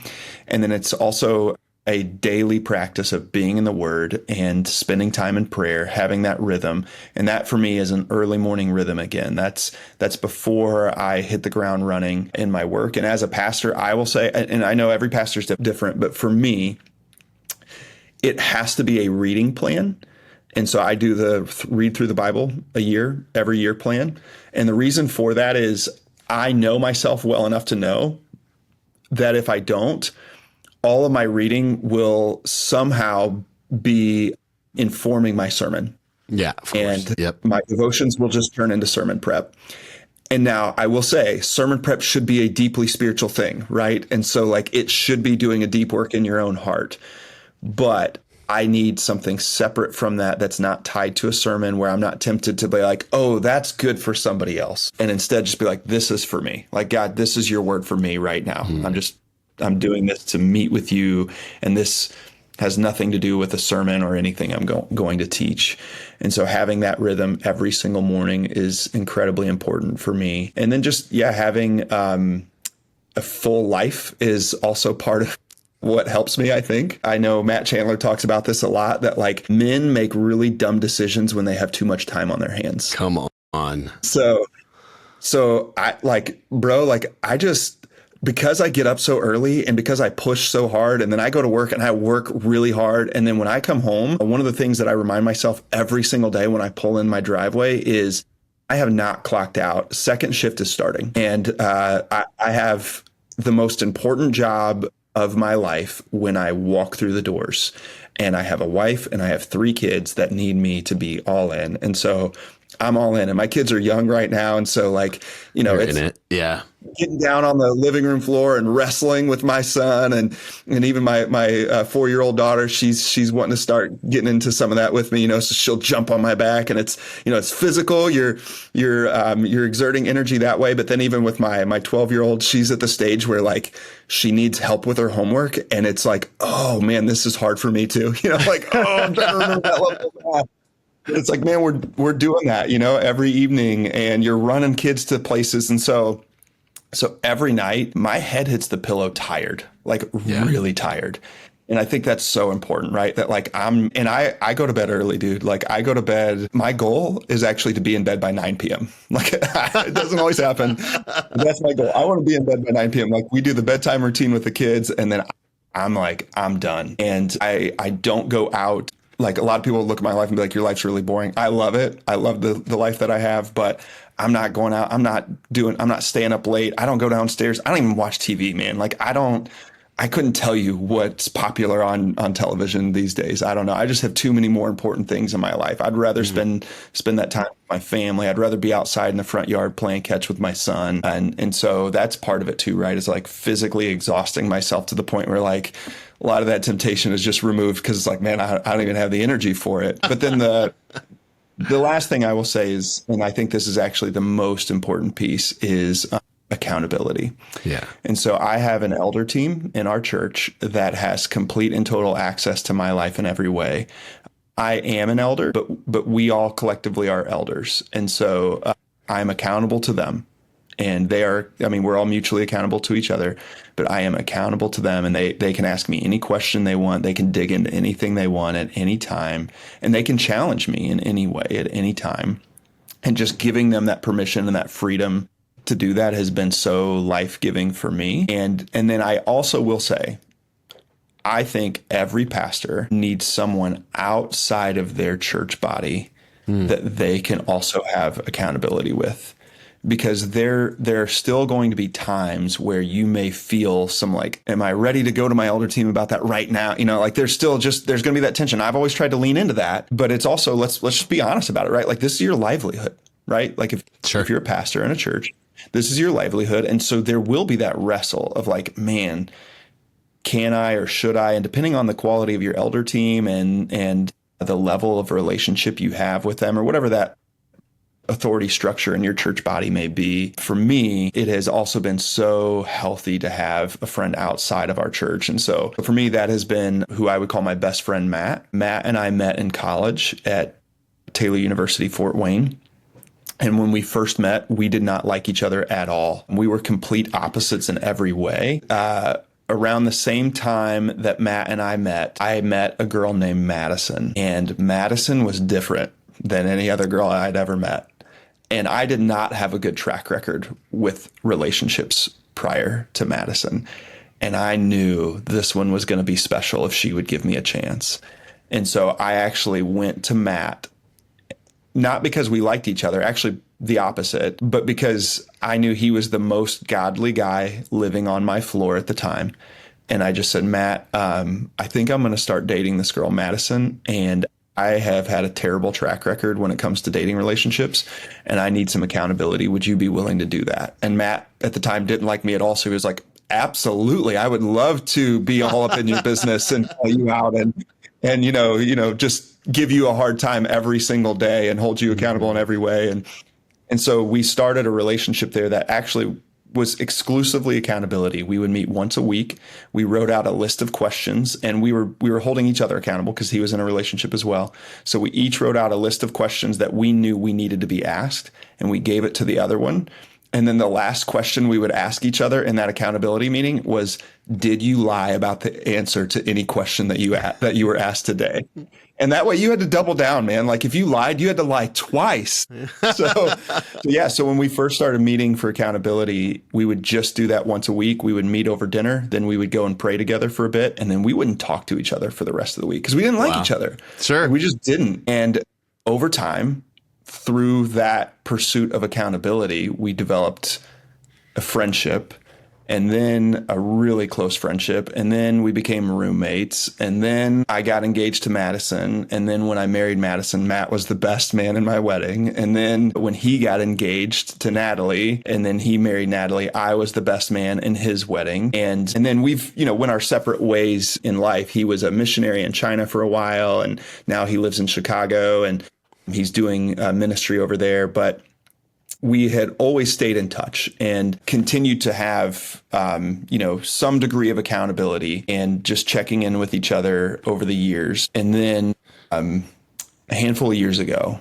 And then it's also a daily practice of being in the Word and spending time in prayer, having that rhythm. And that for me is an early morning rhythm again. That's before I hit the ground running in my work. And as a pastor, I will say, and I know every pastor is different, but for me, it has to be a reading plan. And so I do the read through the Bible every year plan. And the reason for that is I know myself well enough to know that if I don't, all of my reading will somehow be informing my sermon. Yeah, of course. And my devotions will just turn into sermon prep. And now I will say sermon prep should be a deeply spiritual thing, right? And so it should be doing a deep work in your own heart. But I need something separate from that that's not tied to a sermon, where I'm not tempted to be oh, that's good for somebody else. And instead just be this is for me. God, this is your word for me right now. I'm doing this to meet with you. And this has nothing to do with a sermon or anything I'm going to teach. And so having that rhythm every single morning is incredibly important for me. And then just, having a full life is also part what helps me, I think. I know Matt Chandler talks about this a lot, that like men make really dumb decisions when they have too much time on their hands. Come on. So I like, bro, like I just, because I get up so early and because I push so hard and then I go to work and I work really hard. And then when I come home, one of the things that I remind myself every single day when I pull in my driveway is I have not clocked out. Second shift is starting. And I have the most important job of my life when I walk through the doors. And I have a wife and I have 3 kids that need me to be all in. And so I'm all in, and my kids are young right now. And so like, you know, You're it's in it. Yeah. getting down on the living room floor and wrestling with my son. And even my 4-year-old daughter, she's wanting to start getting into some of that with me, you know, so she'll jump on my back, and it's, you know, it's physical. You're exerting energy that way. But then even with my 12-year-old, she's at the stage where like she needs help with her homework. And it's like, oh man, this is hard for me too. You know, like, oh, I'm trying to remember that level of math. It's like, man, we're doing that, you know, every evening, and you're running kids to places. And so every night my head hits the pillow tired, like really tired. And I think that's so important, right? That like I go to bed early, dude. Like I go to bed. My goal is actually to be in bed by 9 p.m. Like it doesn't always happen. That's my goal. I want to be in bed by 9 p.m. Like we do the bedtime routine with the kids, and then I'm like, I'm done. And I don't go out. Like a lot of people look at my life and be like, your life's really boring. I love it. I love the life that I have, but I'm not going out. I'm not staying up late. I don't go downstairs. I don't even watch TV, man. Like I couldn't tell you what's popular on television these days. I don't know. I just have too many more important things in my life. I'd rather spend that time with my family. I'd rather be outside in the front yard playing catch with my son. And so that's part of it too, right? Is like physically exhausting myself to the point where like a lot of that temptation is just removed because it's like, man, I don't even have the energy for it. But then the last thing I will say is, and I think this is actually the most important piece, is accountability. Yeah. And so I have an elder team in our church that has complete and total access to my life in every way. I am an elder, but we all collectively are elders. And so I'm accountable to them. And we're all mutually accountable to each other, but I am accountable to them, and they can ask me any question they want. They can dig into anything they want at any time, and they can challenge me in any way at any time. And just giving them that permission and that freedom to do that has been so life-giving for me. And then I also will say, I think every pastor needs someone outside of their church body that they can also have accountability with. Because there are still going to be times where you may feel some like, am I ready to go to my elder team about that right now? You know, like there's going to be that tension. I've always tried to lean into that, but it's also, let's just be honest about it, right? Like this is your livelihood, right? Like if you're a pastor in a church, this is your livelihood. And so there will be that wrestle of like, man, can I or should I? And depending on the quality of your elder team and the level of relationship you have with them or whatever that authority structure in your church body may be. For me, it has also been so healthy to have a friend outside of our church. And so for me, that has been who I would call my best friend, Matt. Matt and I met in college at Taylor University, Fort Wayne. And when we first met, we did not like each other at all. We were complete opposites in every way. Around the same time that Matt and I met a girl named Madison. And Madison was different than any other girl I'd ever met. And I did not have a good track record with relationships prior to Madison. And I knew this one was going to be special if she would give me a chance. And so I actually went to Matt, not because we liked each other, actually the opposite, but because I knew he was the most godly guy living on my floor at the time. And I just said, Matt, I think I'm going to start dating this girl, Madison. And I have had a terrible track record when it comes to dating relationships, and I need some accountability. Would you be willing to do that? And Matt at the time didn't like me at all. So he was like, absolutely. I would love to be all up in your business and call you out and, you know, just give you a hard time every single day and hold you accountable in every way. And so we started a relationship there that actually was exclusively accountability. We would meet once a week. We wrote out a list of questions, and we were holding each other accountable because he was in a relationship as well. So we each wrote out a list of questions that we knew we needed to be asked, and we gave it to the other one. And then the last question we would ask each other in that accountability meeting was, did you lie about the answer to any question that you were asked today? And that way you had to double down, man. Like if you lied, you had to lie twice. So when we first started meeting for accountability, we would just do that once a week. We would meet over dinner. Then we would go and pray together for a bit. And then we wouldn't talk to each other for the rest of the week because we didn't like each other. Sure. We just didn't. And over time, through that pursuit of accountability, we developed a friendship, and then a really close friendship. And then we became roommates. And then I got engaged to Madison. And then when I married Madison, Matt was the best man in my wedding. And then when he got engaged to Natalie, and then he married Natalie, I was the best man in his wedding. And then we've, went our separate ways in life. He was a missionary in China for a while, and now he lives in Chicago, and he's doing ministry over there. But we had always stayed in touch and continued to have, some degree of accountability and just checking in with each other over the years. And then a handful of years ago,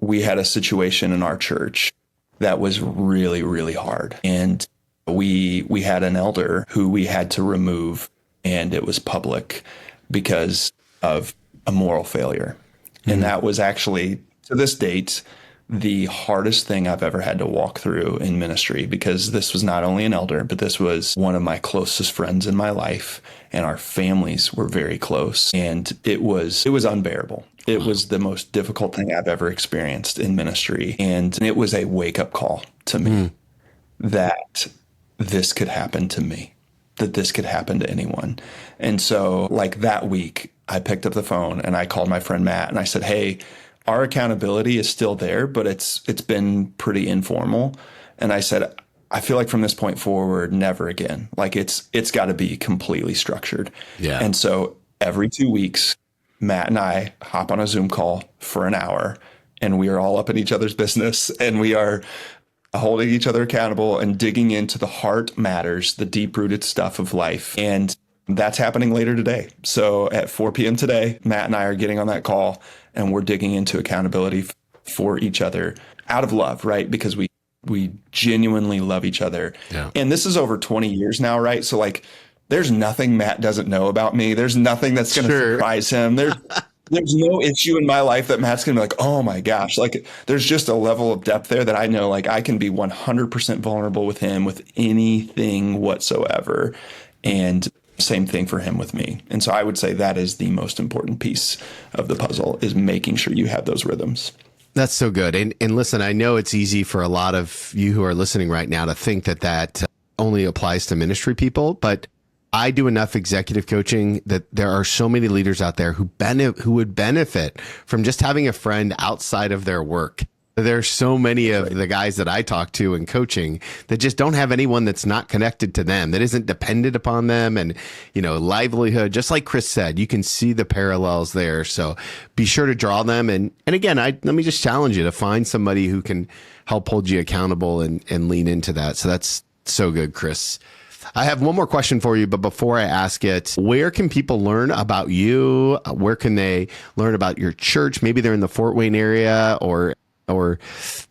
we had a situation in our church that was really, really hard. And we had an elder who we had to remove, and it was public because of a moral failure. Mm-hmm. And that was actually, to this date, the hardest thing I've ever had to walk through in ministry, because this was not only an elder, but this was one of my closest friends in my life, and our families were very close, and it was unbearable. It was the most difficult thing I've ever experienced in ministry, and it was a wake-up call to me that this could happen to me, that this could happen to anyone. And so like that week, I picked up the phone and I called my friend Matt and I said, hey, our accountability is still there, but it's been pretty informal. And I said, I feel like from this point forward, never again. Like it's got to be completely structured. Yeah. And so every 2 weeks, Matt and I hop on a Zoom call for an hour, and we are all up in each other's business, and we are holding each other accountable and digging into the heart matters, the deep rooted stuff of life. And that's happening later today. So at 4 p.m. today, Matt and I are getting on that call, and we're digging into accountability for each other out of love, right? Because we genuinely love each other. Yeah. And this is over 20 years now, right? So like, there's nothing Matt doesn't know about me. There's nothing that's going to surprise him. There's no issue in my life that Matt's going to be like, oh my gosh, like there's just a level of depth there that I know, like I can be 100% vulnerable with him with anything whatsoever. And same thing for him with me. And so I would say that is the most important piece of the puzzle, is making sure you have those rhythms. That's so good. And listen, I know it's easy for a lot of you who are listening right now to think that only applies to ministry people, but I do enough executive coaching that there are so many leaders out there who would benefit from just having a friend outside of their work. There's so many of the guys that I talk to in coaching that just don't have anyone that's not connected to them, that isn't dependent upon them, and, livelihood. Just like Chris said, you can see the parallels there. So be sure to draw them. And again, let me just challenge you to find somebody who can help hold you accountable and lean into that. So that's so good, Chris. I have one more question for you, but before I ask it, where can people learn about you? Where can they learn about your church? Maybe they're in the Fort Wayne area, or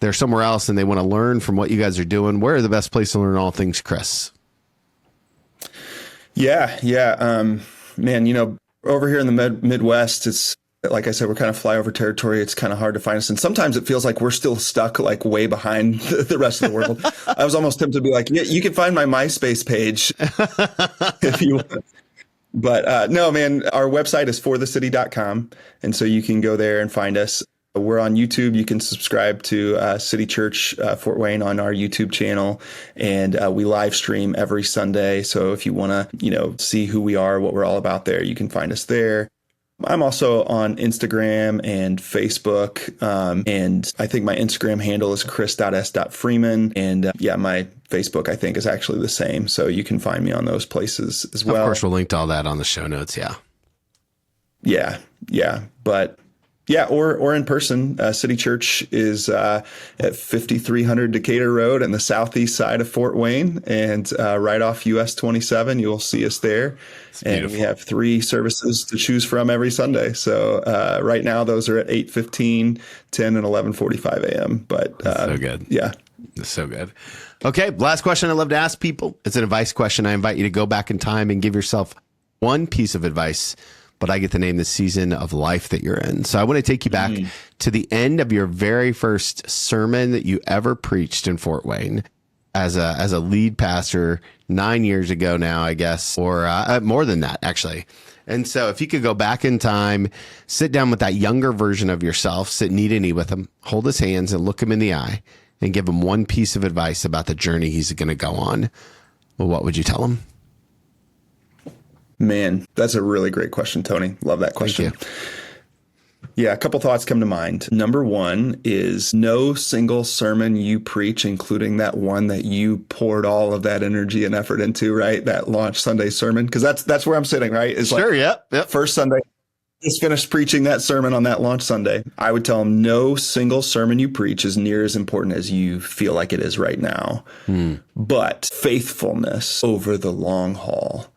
they're somewhere else and they want to learn from what you guys are doing. Where are the best place to learn all things Chris? Yeah. Man, over here in the Midwest, it's like I said, we're kind of flyover territory. It's kind of hard to find us. And sometimes it feels like we're still stuck like way behind the rest of the world. I was almost tempted to be like, yeah, you can find my MySpace page if you want. But no, man, our website is forthecity.com. And so you can go there and find us. We're on YouTube. You can subscribe to City Church Fort Wayne on our YouTube channel, and we live stream every Sunday. So if you want to, see who we are, what we're all about there, you can find us there. I'm also on Instagram and Facebook, and I think my Instagram handle is chris.s.freeman, and my Facebook I think is actually the same. So you can find me on those places as well. Of course, we'll link to all that on the show notes. Yeah. But Yeah, or in person. City Church is at 5300 Decatur Road in the southeast side of Fort Wayne, and right off US 27. You'll see us there. It's And we beautiful. have 3 services to choose from every Sunday. So right now, those are at 8:15, 10, and 11:45 a.m. But That's so good. yeah. That's so good. Okay, last question I love to ask people. It's an advice question. I invite you to go back in time and give yourself one piece of advice, but I get to name the season of life that you're in. So I want to take you back to the end of your very first sermon that you ever preached in Fort Wayne as a lead pastor 9 years ago now, I guess, or more than that, actually. And so if you could go back in time, sit down with that younger version of yourself, sit knee to knee with him, hold his hands and look him in the eye and give him one piece of advice about the journey he's going to go on, well, what would you tell him? Man, that's a really great question, Tony. Love that question. Thank you. Yeah, a couple thoughts come to mind. Number one is no single sermon you preach, including that one that you poured all of that energy and effort into, right? That launch Sunday sermon, because that's where I'm sitting, right? It's Sure, like yep. first Sunday, just finished preaching that sermon on that launch Sunday. I would tell them no single sermon you preach is near as important as you feel like it is right now. But faithfulness over the long haul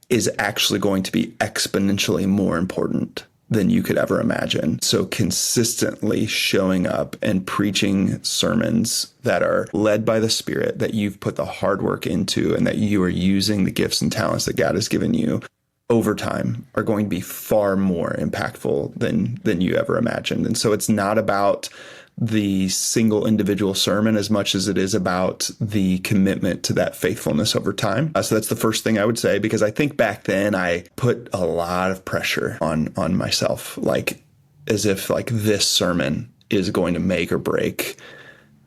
is actually going to be exponentially more important than you could ever imagine. So consistently showing up and preaching sermons that are led by the Spirit, that you've put the hard work into, and that you are using the gifts and talents that God has given you over time are going to be far more impactful than you ever imagined. And so it's not about the single individual sermon as much as it is about the commitment to that faithfulness over time. So that's the first thing I would say, because I think back then I put a lot of pressure on myself, like as if like this sermon is going to make or break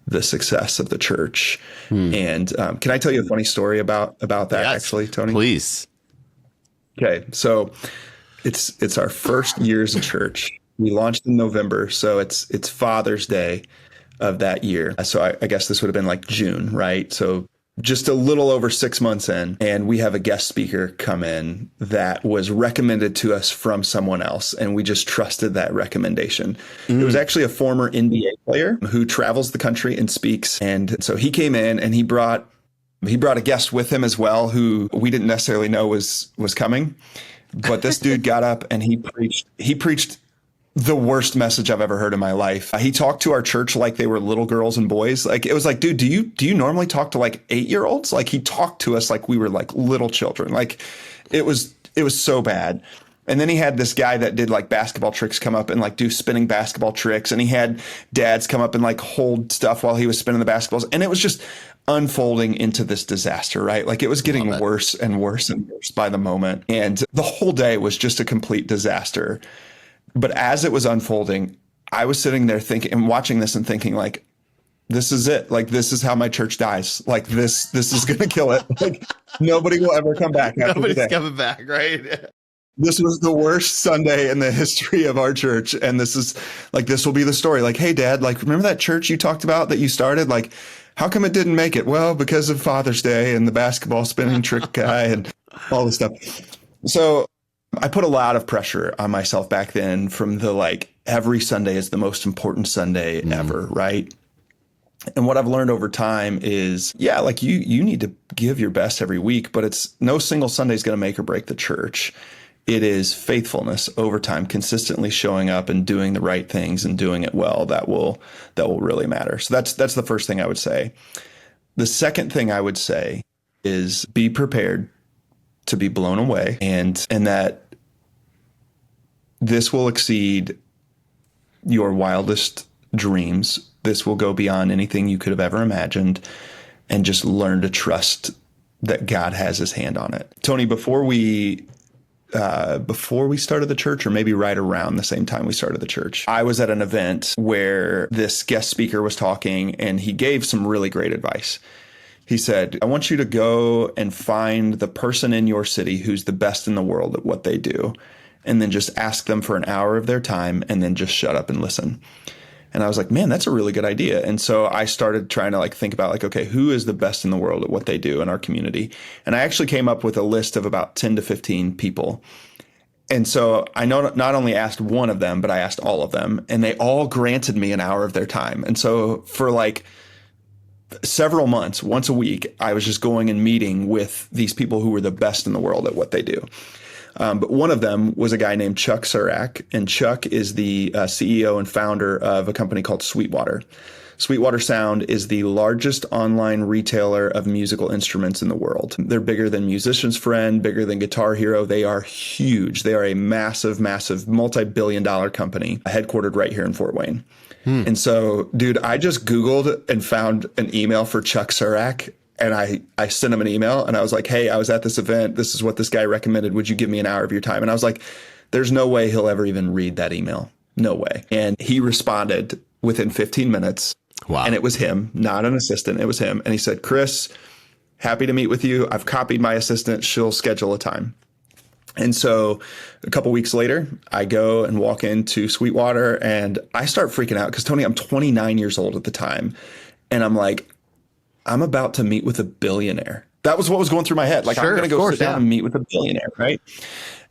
the success of the church. And can I tell you a funny story about that, Yes, actually, Tony? Please. Okay, so it's our first year as a church. We launched in November, so it's Father's Day of that year. So I guess this would have been like June, right? So just a little over 6 months in, and we have a guest speaker come in that was recommended to us from someone else, and we just trusted that recommendation. It was actually a former NBA player who travels the country and speaks, and so he came in and he brought a guest with him as well, who we didn't necessarily know was coming. But this dude got up and he preached the worst message I've ever heard in my life. He talked to our church like they were little girls and boys. Like, it was like, dude, do you normally talk to like 8-year-olds? Like, he talked to us like we were like little children. Like, it was so bad. And then he had this guy that did like basketball tricks come up and like do spinning basketball tricks. And he had dads come up and like hold stuff while he was spinning the basketballs. And it was just unfolding into this disaster, right? Like, it was getting worse and worse and worse by the moment. And the whole day was just a complete disaster. But as it was unfolding, I was sitting there thinking and watching this and thinking, like, this is it. Like, this is how my church dies. Like, this is going to kill it. Like, nobody will ever come back after Nobody's today. coming back, right? This was the worst Sunday in the history of our church. And this will be the story. Like, hey, Dad, like, remember that church you talked about that you started? Like, how come it didn't make it? Well, because of Father's Day and the basketball spinning trick guy and all this stuff. So I put a lot of pressure on myself back then, from the like, every Sunday is the most important Sunday ever, right? And what I've learned over time is, yeah, like you need to give your best every week, but it's no single Sunday is going to make or break the church. It is faithfulness over time, consistently showing up and doing the right things and doing it well that will really matter. So that's the first thing I would say. The second thing I would say is be prepared to be blown away, and that this will exceed your wildest dreams. This will go beyond anything you could have ever imagined, and just learn to trust that God has his hand on it. Tony, before we started the church, or maybe right around the same time we started the church, I was at an event where this guest speaker was talking, and he gave some really great advice. He said, I want you to go and find the person in your city who's the best in the world at what they do, and then just ask them for an hour of their time, and then just shut up and listen. And I was like, man, that's a really good idea. And so I started trying to like think about like, okay, who is the best in the world at what they do in our community? And I actually came up with a list of about 10 to 15 people. And so I not only asked one of them, but I asked all of them, and they all granted me an hour of their time. And so for like several months, once a week, I was just going and meeting with these people who were the best in the world at what they do. But one of them was a guy named Chuck Surak, and Chuck is the CEO and founder of a company called Sweetwater. Sweetwater Sound is the largest online retailer of musical instruments in the world. They're bigger than Musician's Friend, bigger than Guitar Hero. They are huge. They are a massive, massive multi-billion-dollar company headquartered right here in Fort Wayne. And so, dude, I just Googled and found an email for Chuck Surak, and I sent him an email, and I was like, hey, I was at this event. This is what this guy recommended. Would you give me an hour of your time? And I was like, there's no way he'll ever even read that email. No way. And he responded within 15 minutes. Wow. And it was him, not an assistant. It was him. And he said, Chris, happy to meet with you. I've copied my assistant. She'll schedule a time. And so a couple weeks later, I go and walk into Sweetwater, and I start freaking out because, Tony, I'm 29 years old at the time. And I'm like, I'm about to meet with a billionaire. That was what was going through my head. Like, sure, I'm going to go sit down and meet with a billionaire, right?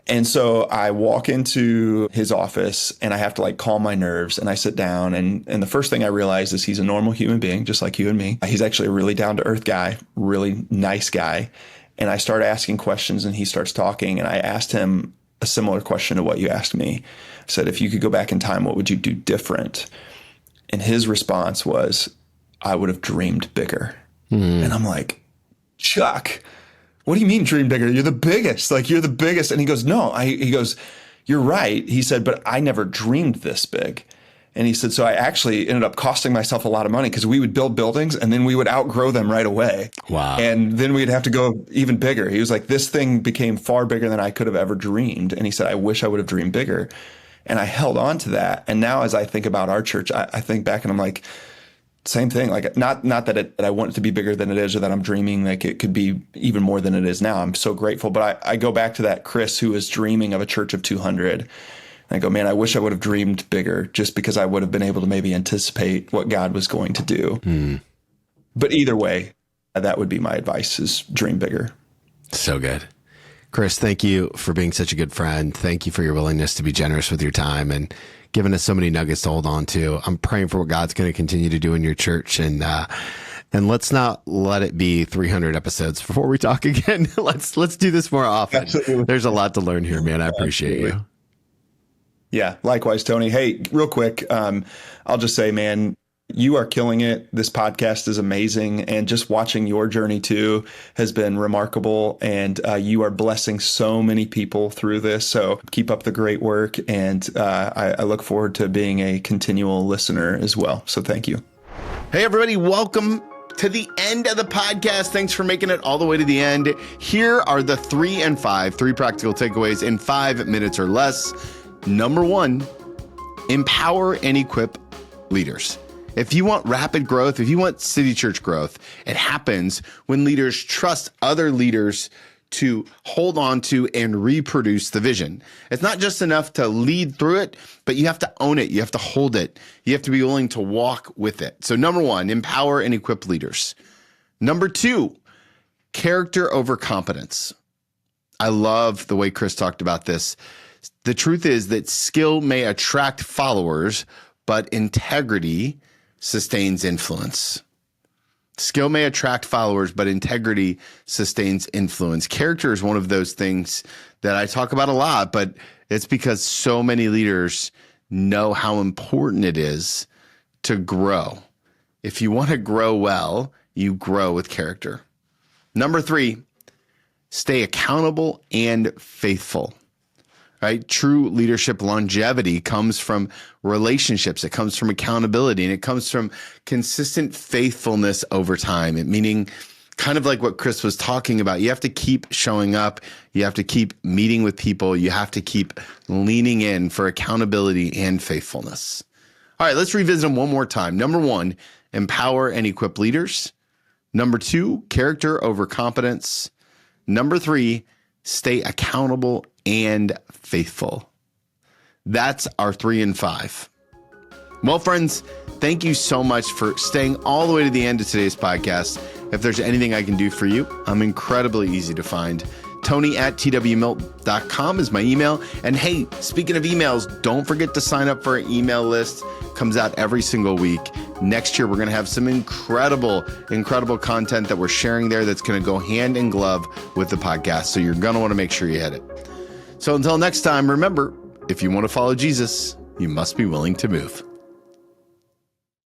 And so I walk into his office, and I have to like calm my nerves, and I sit down, and the first thing I realize is he's a normal human being, just like you and me. He's actually a really down to earth guy, really nice guy. And I start asking questions, and he starts talking, and I asked him a similar question to what you asked me. I said, if you could go back in time, what would you do different? And his response was, I would have dreamed bigger. And I'm like, Chuck, what do you mean dream bigger? You're the biggest. Like, you're the biggest. And he goes, no, he goes, you're right. He said, but I never dreamed this big. And he said, so I actually ended up costing myself a lot of money because we would build buildings and then we would outgrow them right away. Wow. And then we'd have to go even bigger. He was like, this thing became far bigger than I could have ever dreamed. And he said, I wish I would have dreamed bigger. And I held on to that. And now as I think about our church, I think back and I'm like, same thing. Like, not that I want it to be bigger than it is, or that I'm dreaming like it could be even more than it is now. I'm so grateful. But I go back to that Chris who was dreaming of a church of 200. And I go, man, I wish I would have dreamed bigger, just because I would have been able to maybe anticipate what God was going to do. But either way, that would be my advice, is dream bigger. So good. Chris, thank you for being such a good friend. Thank you for your willingness to be generous with your time and giving us so many nuggets to hold on to. I'm praying for what God's going to continue to do in your church. And let's not let it be 300 episodes before we talk again. Let's do this more often. Absolutely. There's a lot to learn here, man. I appreciate you. Yeah, likewise, Tony. Hey, real quick, I'll just say, man, you are killing it. This podcast is amazing. And just watching your journey too has been remarkable. And you are blessing so many people through this. So keep up the great work. And I look forward to being a continual listener as well. So thank you. Hey, everybody. Welcome to the end of the podcast. Thanks for making it all the way to the end. Here are the 3 practical takeaways in 5 minutes or less. Number 1, empower and equip leaders. If you want rapid growth, if you want city church growth, it happens when leaders trust other leaders to hold on to and reproduce the vision. It's not just enough to lead through it, but you have to own it. You have to hold it. You have to be willing to walk with it. So number 1, empower and equip leaders. Number 2, character over competence. I love the way Chris talked about this. The truth is that skill may attract followers, but integrity sustains influence. Skill may attract followers, but integrity sustains influence. Character is one of those things that I talk about a lot, but it's because so many leaders know how important it is to grow. If you want to grow well, you grow with character. Number 3, stay accountable and faithful. Right? True leadership longevity comes from relationships. It comes from accountability, and it comes from consistent faithfulness over time. Meaning kind of like what Chris was talking about. You have to keep showing up. You have to keep meeting with people. You have to keep leaning in for accountability and faithfulness. All right, let's revisit them one more time. Number 1, empower and equip leaders. Number 2, character over competence. Number 3, stay accountable and faithful. That's our 3 and 5. Well, friends, thank you so much for staying all the way to the end of today's podcast. If there's anything I can do for you, I'm incredibly easy to find. Tony@twmilt.com is my email. And hey, speaking of emails, don't forget to sign up for our email list. Comes out every single week. Next year, we're going to have some incredible content that we're sharing there that's going to go hand in glove with the podcast. So you're going to want to make sure you hit it. So until next time, remember, if you want to follow Jesus, you must be willing to move.